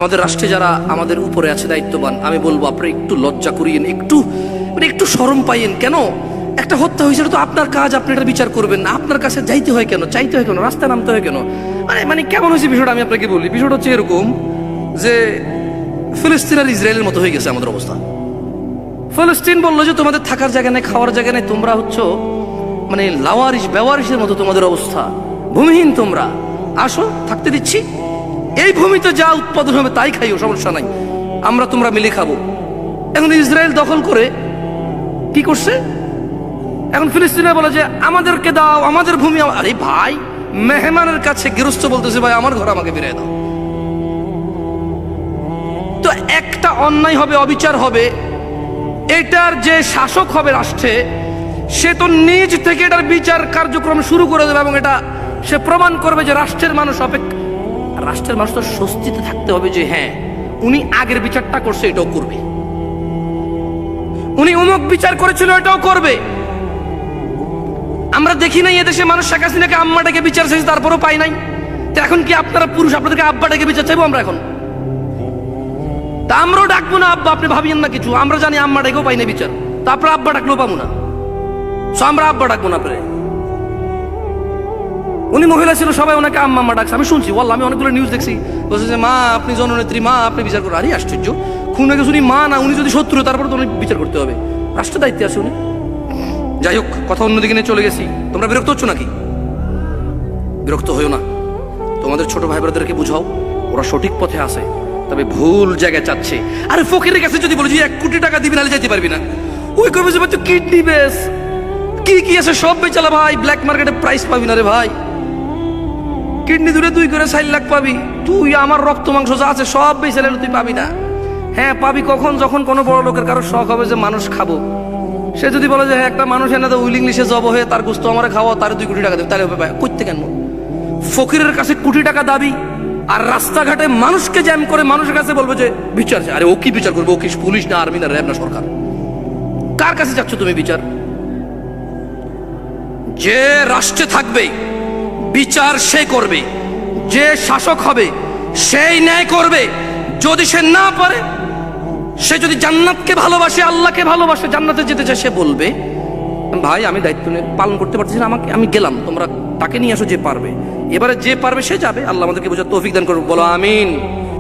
আমাদের রাষ্ট্রে যারা আমাদের উপরে আছে দায়িত্ববান, আমি বলবো আপনারা একটু লজ্জা করিয়েন, একটু শরম পাইয়েন। কেন একটা হত্যা হয়েছে তো আপনার কাজ, আপনি এটা বিচার করবেন না। আপনার কাছে যাইতে হয় কেন, চাইতে হয় কেন, রাস্তায় নামতে হয় কেন? মানে কেমন হয়েছে বিষয়টা আমি আপনাকে বলি। বিষয়টা হচ্ছে এরকম যে ফিলিস্তিন আর ইসরায়েলের মতো হয়ে গেছে আমাদের অবস্থা। ফিলিস্তিন বললো যে তোমাদের থাকার জায়গা নেই, খাওয়ার জায়গা নেই, তোমরা হচ্ছে মানে লাওয়ারিশ বেওয়ারিশের মতো তোমাদের অবস্থা, ভূমিহীন তোমরা, আসো থাকতে দিচ্ছি, এই ভূমিতে যা উৎপাদন হবে তাই খাইও, সমস্যা নাই, আমরা তোমরা মিলে খাবো। এখন ইসরায়েল দখল করে কি করছে, এখন ফিলিস্তিনে বলে যে আমাদেরকে দাও, আমাদের ভূমি। আরে ভাই, মেহমানের কাছে গৃহস্থ বলতেছে ভাই আমার ঘর আমাকে ফিরিয়ে দাও। তো একটা অন্যায় হবে, অবিচার হবে, এটার যে শাসক হবে রাষ্ট্রে, সে তো নিজ থেকে এটার বিচার কার্যক্রম শুরু করে দেবে এবং এটা সে প্রমাণ করবে যে রাষ্ট্রের মানুষ রাষ্ট্রের মানুষ তো স্বস্তিতে থাকতে হবে যে হ্যাঁ উনি আগের বিচারটা করছে, এটাও করবে, উনি অমুক বিচার করেছিল এটাও করবে। আমরা দেখি নাই এদেশে মানুষ শেখ হাসিনাকে আম্মাটাকে বিচার চাইছে, তারপরও পাই নাই। তো এখন কি আপনারা পুরুষ, আপনাদেরকে আব্বাটাকে বিচার চাইবো আমরা এখন? তা আমরাও ডাকবো না আব্বা, আপনি ভাবিয়েন না কিছু, আমরা জানি আম্মাটাকেও পাই না বিচার, তা আপনারা আব্বা ডাকলেও পাবো না, আমরা আব্বা ডাকবো না আপনারে। উনি মহিলা ছিল, সবাই ওনাকে আম্মা আম্মা ডাকছে, আমি শুনছি, বললাম আমি অনেকগুলো নিউজ দেখছি, বলছে যে মা আপনি জননেত্রী, মা আপনি বিচার করুন। আরে আশ্চর্য, খুন হয়ে গেছে উনি মা না, উনি যদি শত্রু তারপরে তো উনি বিচার করতে হবে, রাষ্ট্রের দায়িত্বে আছে উনি। যাই হোক, কথা অন্যদিকে নিয়ে চলে গেছি। তোমরা বিরক্ত হচ্ছ নাকি? বিরক্ত হইও না, তোমাদের ছোট ভাই বোনদেরকে বুঝাও ওরা সঠিক পথে আছে, তবে ভুল জায়গায় চাচ্ছে। আরে ফকিরের কাছে যদি বলে যে 1 কোটি টাকা দিবি নাহলে যেতে পারবি না, ওই কবে যে তুই কিডনি বেস, কি আছে সব বেচালা ভাই, ব্ল্যাক মার্কেটে প্রাইস পাবি না রে ভাই, কিডনি দূরে 2 করে 4 লাখ পাবি, তুই আমার রক্ত মাংস যা আছে সব বেচালে তুই পাবি না। হ্যাঁ পাবি কখন, যখন কোনো বড় লোকের কারো শখ হবে যে মানুষ খাবো, সে যদি বলে যে হ্যাঁ একটা মানুষ এনে তো উইল ইংলিশে জব হয়ে তার গোস্ত আমার খাওয়া, তার 2 কোটি টাকা দেবে, তাহলে হবে করতে কেন? ফকিরের কাছে কোটি টাকা দাবি আর রাস্তাঘাটে মানুষকে জ্যাম করে মানুষের কাছে বলবো যে বিচার। আরে ও কি বিচার করবে? ও কি পুলিশ না, আর্মি না, র্যাব না, সরকার? কার কাছে যাচ্ছ তুমি বিচার? যে রাষ্ট্রে থাকবে বিচার সে করবে, যে শাসক হবে সেই ন্যায় করবে। যদি সে না পারে, সে যদি জান্নাতকে ভালোবাসে, আল্লাহকে ভালোবাসে, জান্নাতে যেতে চায়, সে বলবে ভাই আমি দায়িত্ব নিয়ে পালন করতে পারছি না, আমি গেলাম, তোমরা তাকে নিয়ে আসো যে পারবে। এবারে যে পারবে সে যাবে। আল্লাহ আমাদেরকে বোঝার তৌফিক দান করবে, বলো আমিন।